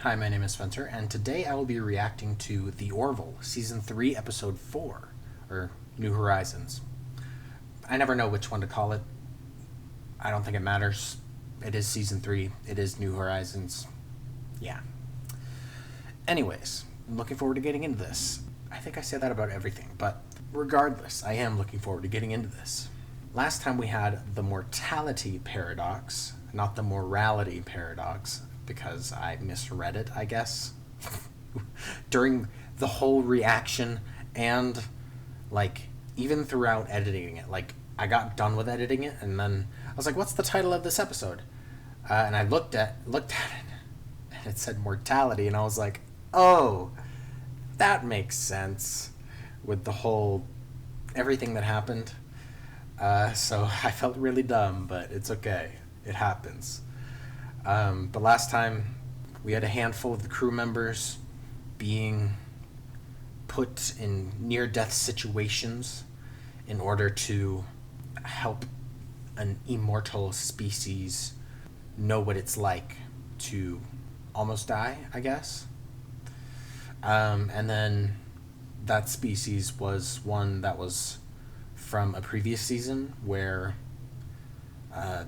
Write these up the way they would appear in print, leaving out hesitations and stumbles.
Hi, my name is Spencer, and today I will be reacting to The Orville, Season 3, Episode 4, or New Horizons. I never know which one to call it. I don't think it matters. It is Season 3. It is New Horizons. Yeah. Anyways, I'm looking forward to getting into this. I think I say that about everything, but regardless, I am looking forward to getting into this. Last time we had the mortality paradox, not the morality paradox, because I misread it, I guess, during the whole reaction and, even throughout editing it. I got done with editing it, and then I was like, what's the title of this episode? And I looked at it, and it said mortality, and I was like, oh, that makes sense with the whole everything that happened. So I felt really dumb, but it's okay. It happens. But last time, we had a handful of the crew members being put in near-death situations in order to help an immortal species know what it's like to almost die, I guess. And then that species was one that was from a previous season where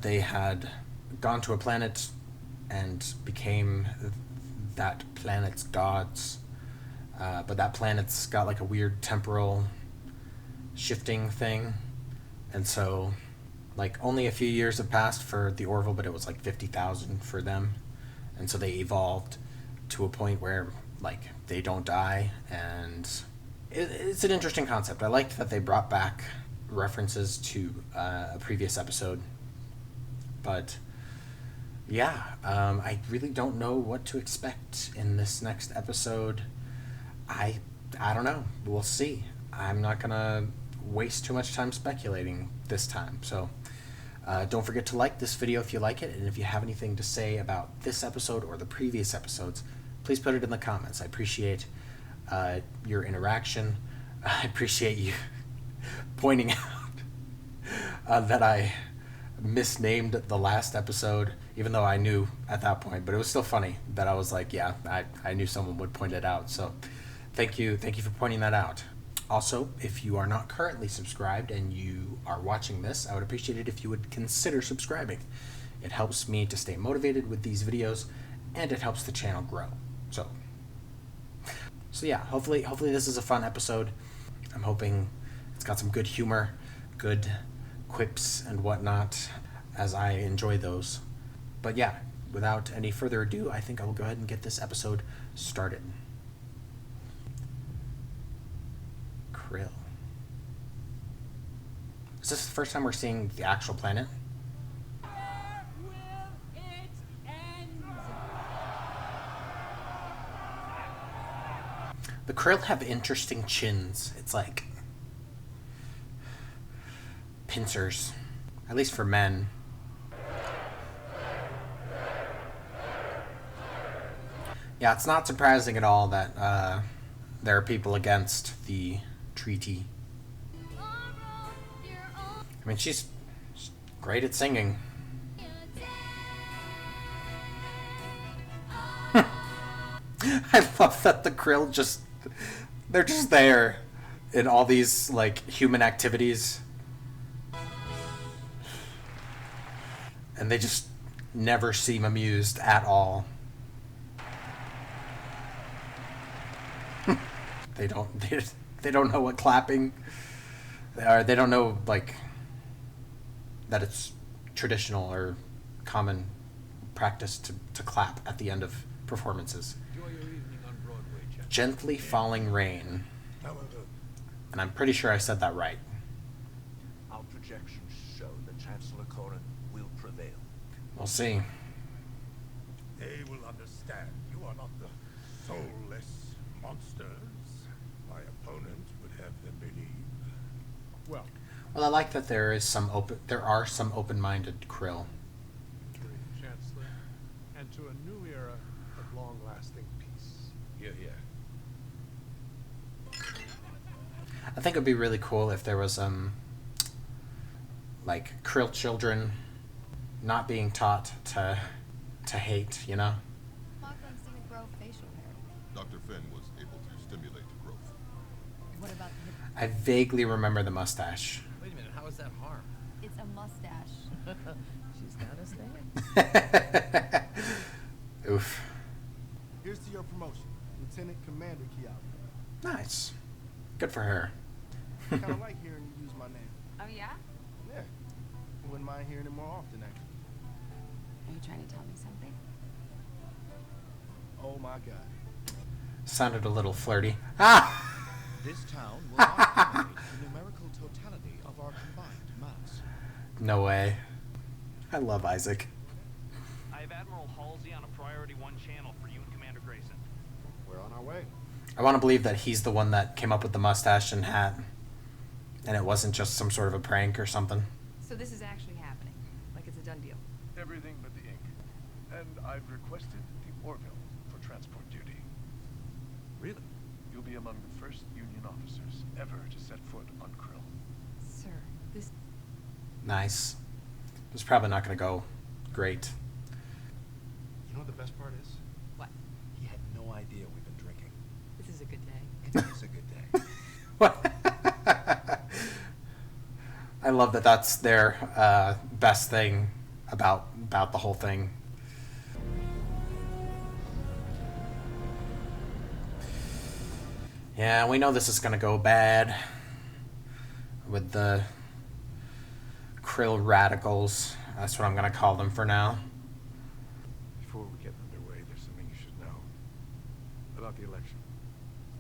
they had gone to a planet and became that planet's gods. But that planet's got a weird temporal shifting thing. And so, only a few years have passed for the Orville, but it was 50,000 for them. And so they evolved to a point where, they don't die. And it's an interesting concept. I liked that they brought back references to a previous episode. But yeah, I really don't know what to expect in this next episode. I don't know. We'll see. I'm not gonna waste too much time speculating this time. So don't forget to like this video if you like it, and if you have anything to say about this episode or the previous episodes, please put it in the comments. I appreciate your interaction. I appreciate you pointing out that I misnamed the last episode, even though I knew at that point, but it was still funny that I was yeah, I knew someone would point it out. So thank you for pointing that out. Also, if you are not currently subscribed and you are watching this, I would appreciate it if you would consider subscribing. It helps me to stay motivated with these videos, and it helps the channel grow. So yeah, hopefully this is a fun episode. I'm hoping it's got some good humor, good quips and whatnot, as I enjoy those. But yeah, without any further ado, I think I will go ahead and get this episode started. Krill. Is this the first time we're seeing the actual planet? Where will it end? The Krill have interesting chins. It's like pincers, at least for men. Yeah, it's not surprising at all that there are people against the treaty. I mean, she's great at singing. I love that the Krill they're just there in all these, human activities. And they just never seem amused at all. They don't know what clapping, or they don't know that it's traditional or common practice to clap at the end of performances. Enjoy your evening on Broadway, gentlemen. Gently falling rain. And I'm pretty sure I said that right. Our projections show that Chancellor Corrin will prevail. We'll see. They will understand you are not the soulless monsters my opponent would have them believe. Well, Well, I like that there are some open-minded Krill. Chancellor, and to a new era of long-lasting peace. Hear, hear. I think it would be really cool if there was Krill children not being taught to hate, you know? Markham's scenic grove Dr. Finn was able to stimulate growth. What about the hip? I vaguely remember the mustache. Wait a minute, how is that harm? It's a mustache. She's got us there. Oof. Here's to your promotion, Lieutenant Commander Kiara. Nice. Good for her. I kind of like hearing you use my name. Oh yeah? Yeah. Wouldn't mind hearing it more often, actually. Are you trying to tell me something? Oh my God. Sounded a little flirty. Ah! This town will not accommodate the numerical totality of our combined mass. No way. I love Isaac. I have Admiral Halsey on a priority 1 channel for you and Commander Grayson. We're on our way. I want to believe that he's the one that came up with the mustache and hat. And it wasn't just some sort of a prank or something. So this is actually happening. Like it's a done deal. Everything but the ink. And I've requested the Orville for transport duty. Really? You'll be among the first Union officers ever to set foot on Krill. Sir, this... Nice. It's probably not going to go great. You know what the best part is? What? He had no idea we've been drinking. This is a good day. It is a good day. What? I love that that's their best thing about the whole thing. Yeah, we know this is gonna go bad with the Krill radicals. That's what I'm gonna call them for now. Before we get underway, there's something you should know about the election.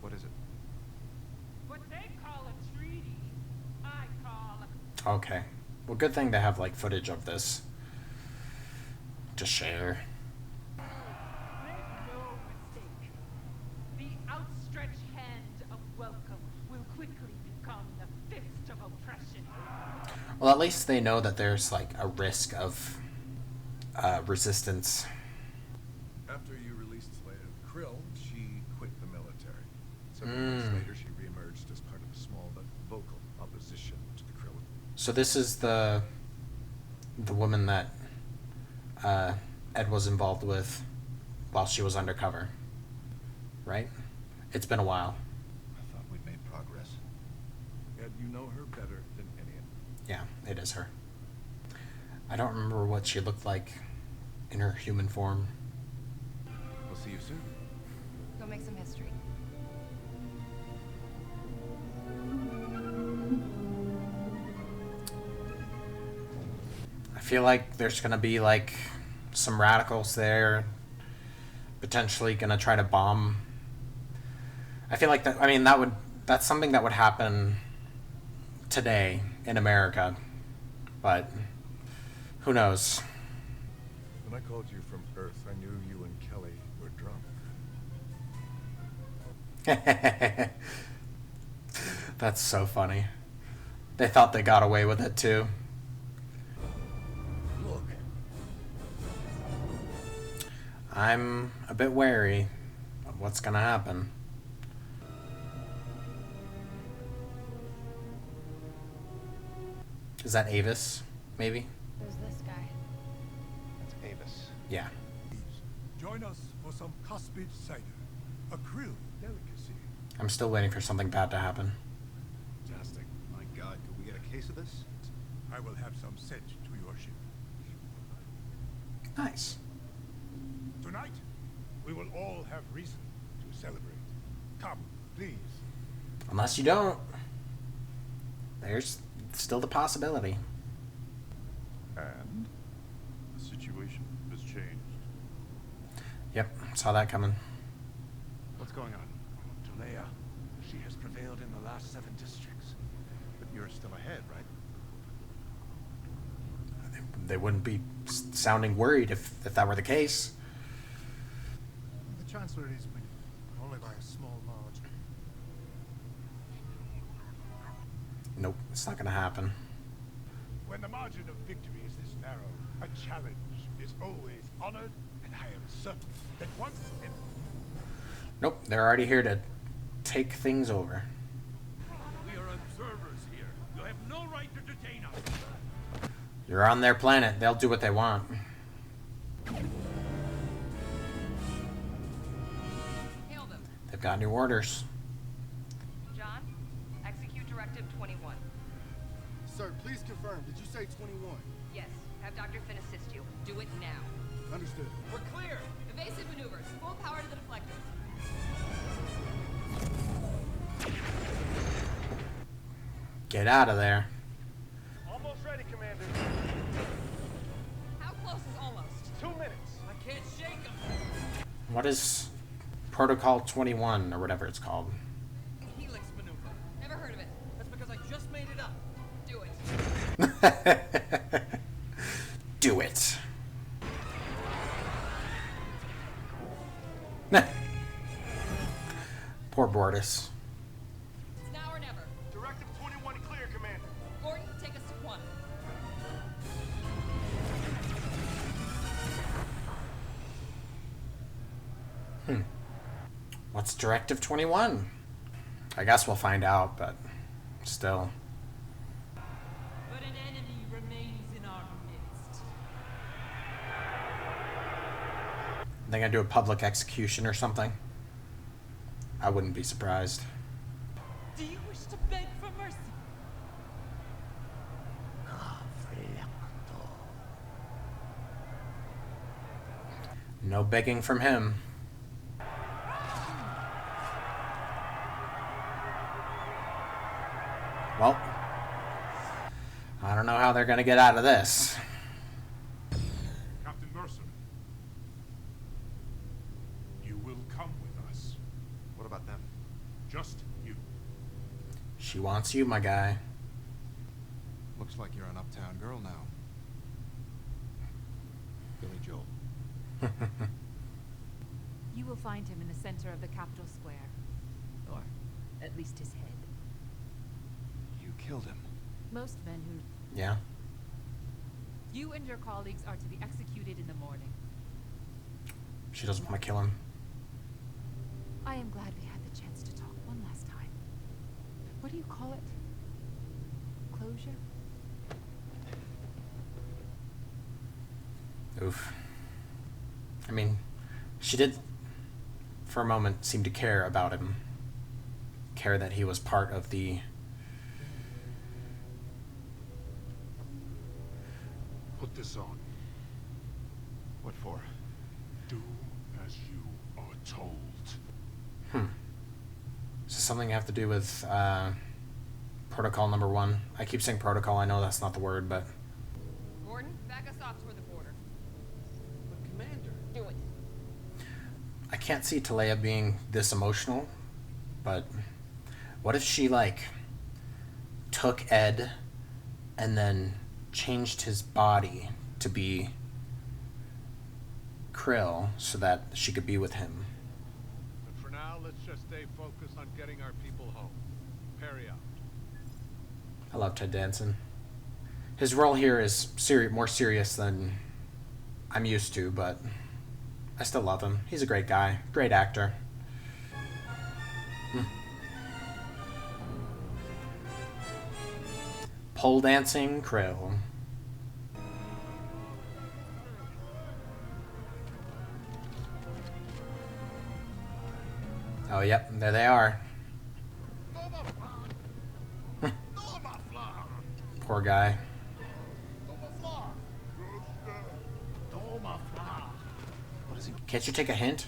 What is it? What they call a treaty, I call a... Okay. Well, good thing to have like footage of this to share. Make no mistake. The outstretched hand of welcome will quickly become the fist of oppression. Well, at least they know that there's like a risk of resistance. After you released Krill, she quit the military. Several months later, she reemerged as part of a small but vocal opposition to the Krill. So this is the woman that Ed was involved with while she was undercover, right? It's been a while. I thought we'd made progress. And you know her better than any of them. Yeah, it is her. I don't remember what she looked like in her human form. We'll see you soon. Go make some history. I feel like there's gonna be like some radicals there, potentially gonna try to bomb. I feel like that. I mean, that's something that would happen today in America, but who knows? When I called you from Earth, I knew you and Kelly were drunk. That's so funny. They thought they got away with it too. Look, I'm a bit wary of what's gonna happen. Is that Avis? Maybe? There's this guy. that's Avis. Yeah. Please, join us for some cuspid cider, a Krill delicacy. I'm still waiting for something bad to happen. Fantastic. My God, could we get a case of this? I will have some sent to your ship. Nice. Tonight, we will all have reason to celebrate. Come, please. Unless you don't. There's still the possibility. And the situation has changed. Yep, saw that coming. What's going on? Talea, she has prevailed in the last 7 districts. But you're still ahead, right? They wouldn't be sounding worried if that were the case. The Chancellor is winning, but only by a small margin. Nope, it's not gonna happen. When the margin of victory is this narrow, a challenge is always honored, and I am certain that once in... Nope, they're already here to take things over. We are observers here. You have no right to detain us. You're on their planet, they'll do what they want. Hail them. They've got new orders. John, execute Directive 21. Sir, please confirm. Did you say 21? Yes, have Dr. Finn assist you. Do it now. Understood. We're clear. Evasive maneuvers. Full power to the deflectors. Get out of there. Almost ready, Commander. How close is almost? 2 minutes. I can't shake him. What is Protocol 21 or whatever it's called? Helix maneuver. Never heard of it. That's because I just made it up. Do it. Do it. Poor Bortus. It's now or never. Directive 21 clear, Commander. Gordon, take us to quantum. What's Directive 21? I guess we'll find out, but still. But an enemy remains in our midst. They gonna do a public execution or something? I wouldn't be surprised. Do you wish to beg for mercy? No begging from him. Well, I don't know how they're gonna get out of this. Captain Mercer, you will come with us. What about them? Just you. She wants you, my guy. Looks like you're an uptown girl now. Billy Joel. You will find him in the center of the Capitol Square. Or at least his head. You killed him. Most men who... Yeah. You and your colleagues are to be executed in the morning. She doesn't want to kill him. I am glad we had the chance to talk one last time. What do you call it? Closure? Oof. I mean, she did, for a moment, seem to care about him. Care that he was part of the... Put this on. What for? Do as you are told. Is this something you have to do with protocol number 1? I keep saying protocol, I know that's not the word, but... Gordon, back us off toward the border. But Commander. Do it. I can't see Talea being this emotional, but what if she, like, took Ed and then changed his body to be Krill so that she could be with him? But for now, let's just stay focused on getting our people home. Perry out. I love Ted Danson. His role here is more serious than I'm used to, but I still love him. He's a great guy, great actor. Pole dancing Krill. Oh, yep, there they are. Poor guy. What is he? Can't you take a hint?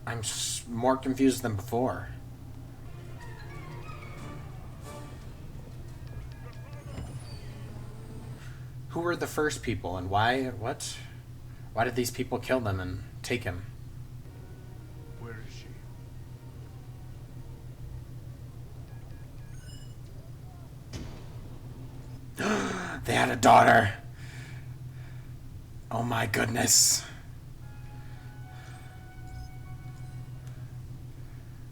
I'm more confused than before. Who were the first people and why? What? Why did these people kill them and take him? Where is she? They had a daughter. Oh my goodness.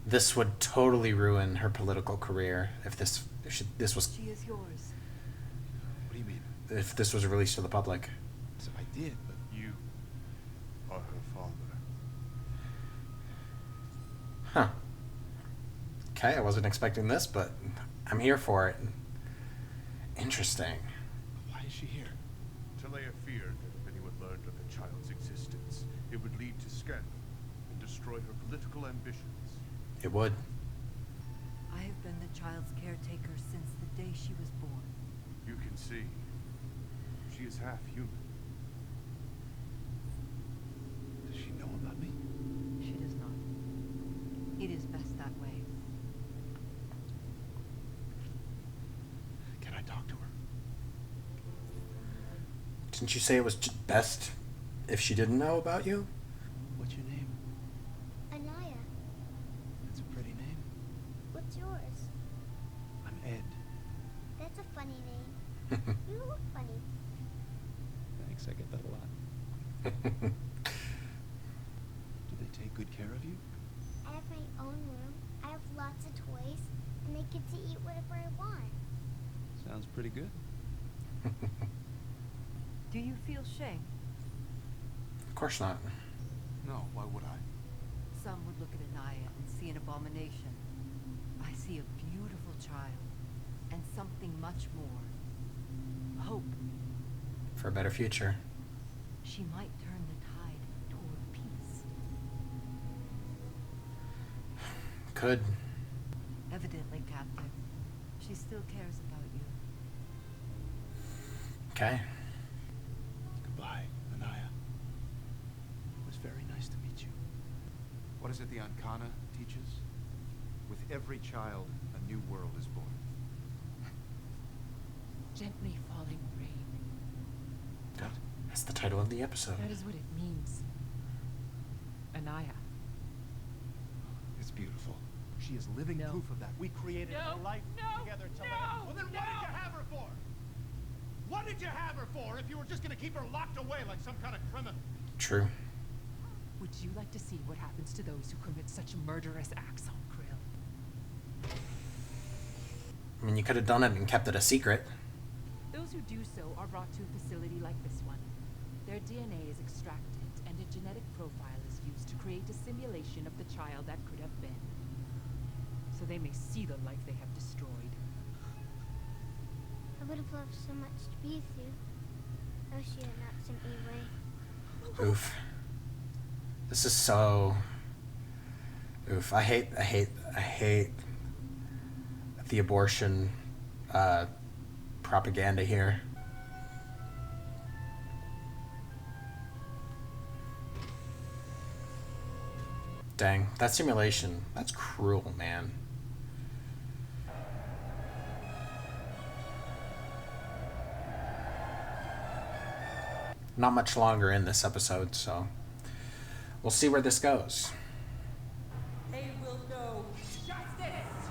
This would totally ruin her political career if this was She is yours. What do you mean? if this was released to the public. So I did, but You are her father. Huh. Okay, I wasn't expecting this, but I'm here for it. Interesting. why is she here? Talea feared that if anyone learned of the child's existence, it would lead to scandal and destroy her political ambitions. It would. I have been the child's caretaker since the day she was born. You can see, she is half human. Does she know about me? She does not. It is best that way. Can I talk to her? Didn't you say it was best if she didn't know about you? What's your name? Anaya, That's a pretty name. what's yours? I'm Ed. That's a funny name. You look funny. Thanks, I get that a lot. Do they take good care of you? I have my own room. I have lots of toys, and I get to eat whatever I want. Sounds pretty good. Do you feel shame? Of course not. No, why would I? Some would look at Anaya and see an abomination. I see a beautiful child, and something much more. Hope. For a better future. She might turn the tide toward peace. Could. Evidently, Captain. She still cares about you. Okay. Goodbye, Anaya. It was very nice to meet you. What is it the Ankana teaches? With every child, a new world is born. Gently falling rain. What? That's the title of the episode. That is what it means. Anaya. It's beautiful. She is living No. proof of that. We created No, a life no, together to no, live. Well, then what did no. you have her for? What did you have her for if you were just gonna keep her locked away like some kind of criminal? True. Would you like to see what happens to those who commit such murderous acts on Krill? I mean, you could have done it and kept it a secret. Those who do so are brought to a facility like this one. Their DNA is extracted, and a genetic profile is used to create a simulation of the child that could have been. So they may see the life they have destroyed. I would have loved so much to be with you. I wish you had not sent me away. Oof. This is so... Oof. I hate the abortion propaganda here. Dang, that simulation, that's cruel, man. Not much longer in this episode, so we'll see where this goes. They will know justice.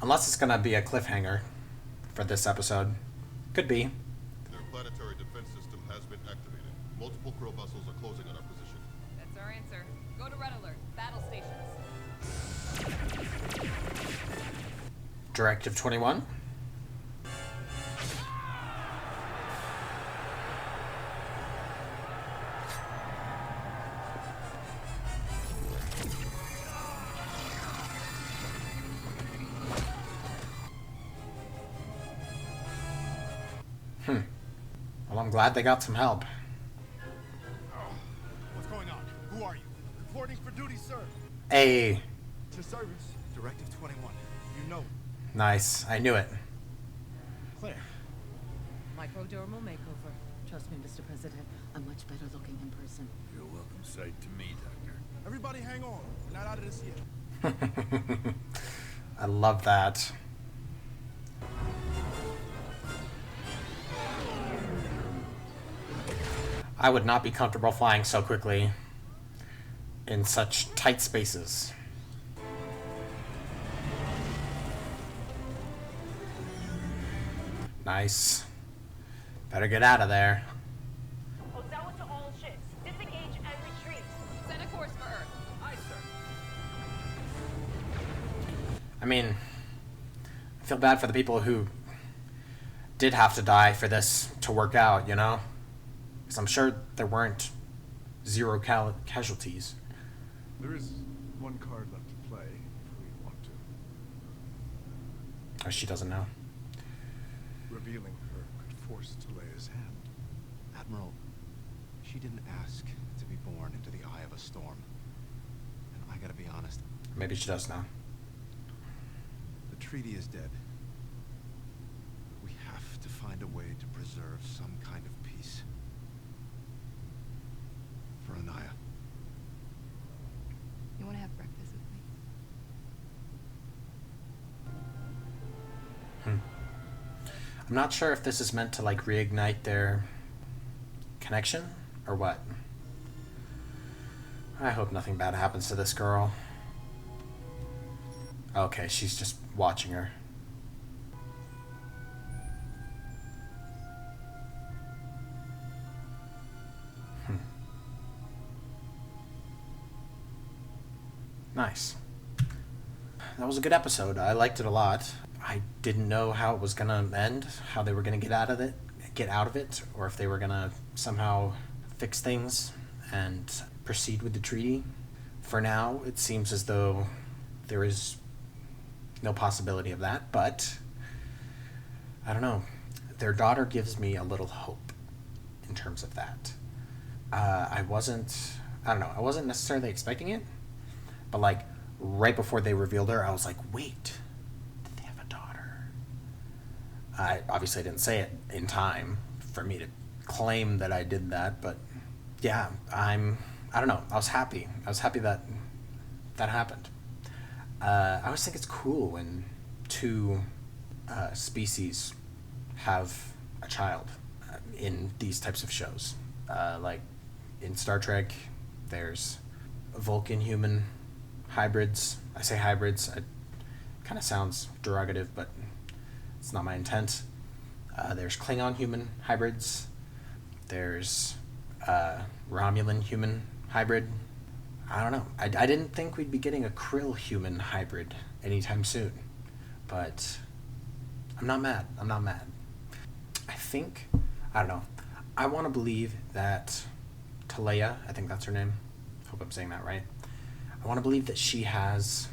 Unless it's gonna be a cliffhanger for this episode. Could be. Their planetary defense system has been activated. Multiple Krill vessels are closing on our position. That's our answer. Go to red alert. Battle stations. Directive 21. Well, I'm glad they got some help. What's going on? Who are you? Reporting for duty, sir. Hey. To service. Directive 21. You know. Nice. I knew it. Claire. Microdermal makeover. Trust me, Mr. President, I'm much better looking in person. You're a welcome sight to me, Doctor. Everybody hang on. We're not out of this yet. I love that. I would not be comfortable flying so quickly in such tight spaces. Nice. Better get out of there. Ozawa to all ships. Disengage and retreat. Set a course for Earth. Aye, sir. I mean, I feel bad for the people who did have to die for this to work out, you know? Because I'm sure there weren't zero casualties. There is one card left to play if we want to. Oh, she doesn't know. revealing her could force Talea's hand. Admiral, she didn't ask to be born into the eye of a storm. And I gotta be honest. Maybe she does now. The treaty is dead. We have to find a way to preserve some kind of peace. For Anaya. You want to have breakfast with me? I'm not sure if this is meant to like reignite their connection or what. I hope nothing bad happens to this girl. Okay, she's just watching her. Nice. That was a good episode. I liked it a lot. I didn't know how it was gonna end, how they were gonna get out of it, or if they were gonna somehow fix things and proceed with the treaty. For now, it seems as though there is no possibility of that, but I don't know. Their daughter gives me a little hope in terms of that. I wasn't necessarily expecting it, but like right before they revealed her, I was like, wait, did they have a daughter? I obviously didn't say it in time for me to claim that I did that, but yeah, I don't know. I was happy. I was happy that that happened. I always think it's cool when two species have a child in these types of shows. Like in Star Trek, there's Vulcan-human hybrids. I say hybrids. It kind of sounds derogative, but it's not my intent. There's Klingon-human hybrids. There's Romulan-human hybrid. I don't know. I didn't think we'd be getting a Krill-human hybrid anytime soon. But I'm not mad. I don't know. I want to believe that Talea, I think that's her name. Hope I'm saying that right. I want to believe that she has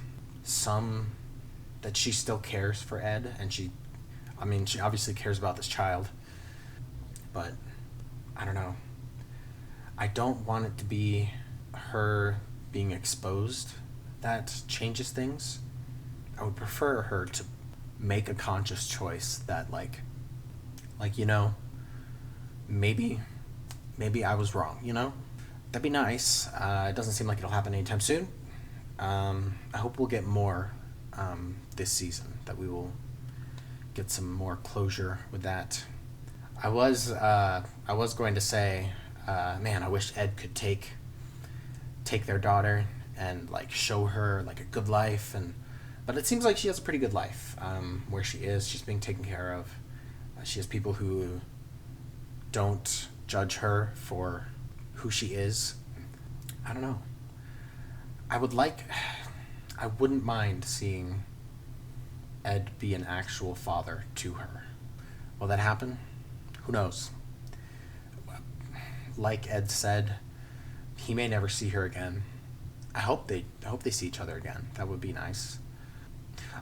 that she still cares for Ed, and she obviously cares about this child. But I don't know. I don't want it to be her being exposed that changes things. I would prefer her to make a conscious choice that like maybe I was wrong, That'd be nice. It doesn't seem like it'll happen anytime soon. I hope we'll get more this season, that we will get some more closure with that. I was going to say, man, I wish Ed could take their daughter and like show her like a good life, but it seems like she has a pretty good life where she is. She's being taken care of. She has people who don't judge her for who she is. I don't know. I wouldn't mind seeing Ed be an actual father to her. Will that happen? Who knows? Like Ed said, he may never see her again. I hope they see each other again. That would be nice.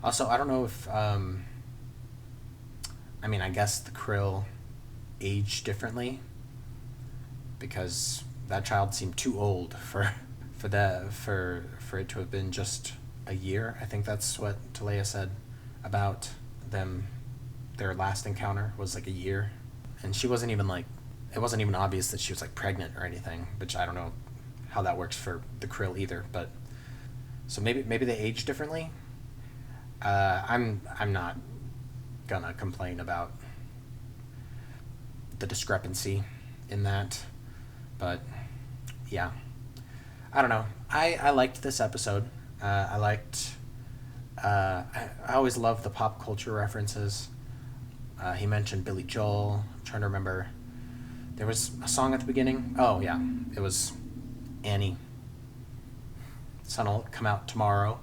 Also, I don't know if I guess the Krill age differently, because that child seemed too old for it to have been just a year. I think that's what Talea said about them. Their last encounter was like a year, and she wasn't even like, it wasn't even obvious that she was like pregnant or anything, which I don't know how that works for the Krill either. But so maybe they age differently. I'm not gonna complain about the discrepancy in that, but yeah, I don't know. I liked this episode. I always love the pop culture references. He mentioned Billy Joel. I'm trying to remember. There was a song at the beginning. Oh yeah, it was Annie. Sun will come out tomorrow.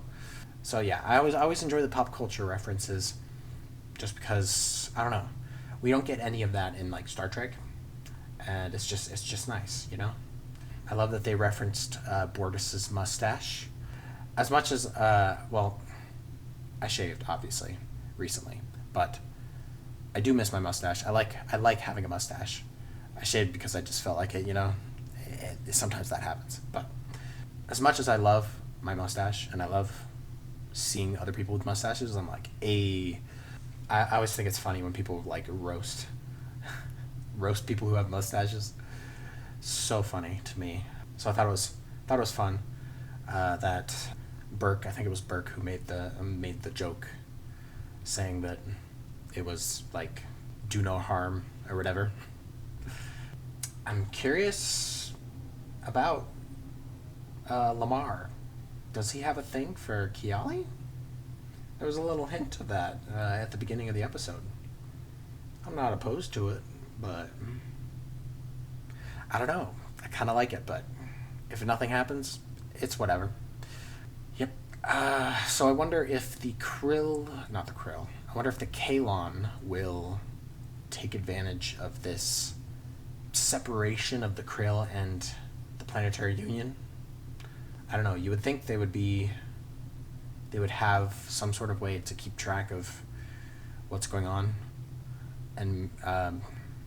So yeah, I always enjoy the pop culture references, just because I don't know, we don't get any of that in like Star Trek, and it's just nice, I love that they referenced Bortus's mustache, as much as I shaved obviously recently, but I do miss my mustache. I like having a mustache. I shaved because I just felt like it, you know. Sometimes that happens. But as much as I love my mustache and I love seeing other people with mustaches, I'm like, I always think it's funny when people like roast people who have mustaches. So funny to me. So I thought it was fun that Burke, I think it was Burke who made the joke, saying that it was like do no harm or whatever. I'm curious about Lamar. Does he have a thing for Kiali? There was a little hint of that at the beginning of the episode. I'm not opposed to it, but I don't know. I kind of like it, but if nothing happens, it's whatever. Yep. So I wonder if the I wonder if the Kalon will take advantage of this separation of the Krill and the Planetary Union. I don't know. You would think they would have some sort of way to keep track of what's going on, and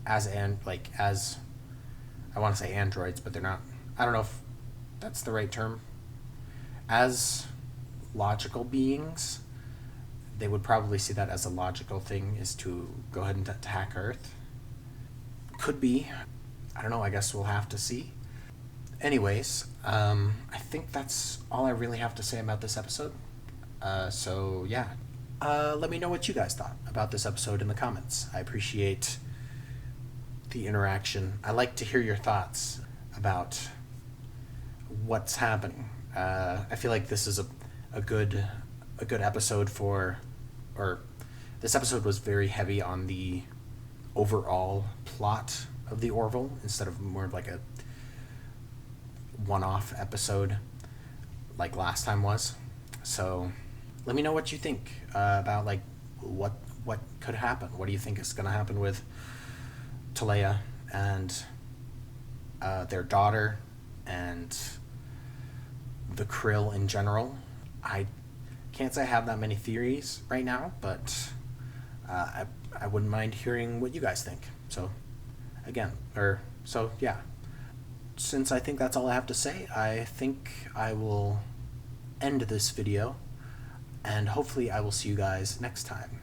as I want to say androids, but they're not. I don't know if that's the right term. As logical beings, they would probably see that as a logical thing, is to go ahead and attack Earth. Could be. I don't know. I guess we'll have to see. Anyways, I think that's all I really have to say about this episode. So yeah, let me know what you guys thought about this episode in the comments. I appreciate the interaction. I like to hear your thoughts about what's happening. I feel like this is a good episode this episode was very heavy on the overall plot of the Orville instead of more of like a one-off episode like last time was. So let me know what you think about like what could happen. What do you think is going to happen with Talea and their daughter and the Krill in general? I can't say I have that many theories right now, but I wouldn't mind hearing what you guys think. So yeah. Since I think that's all I have to say, I think I will end this video, and hopefully I will see you guys next time.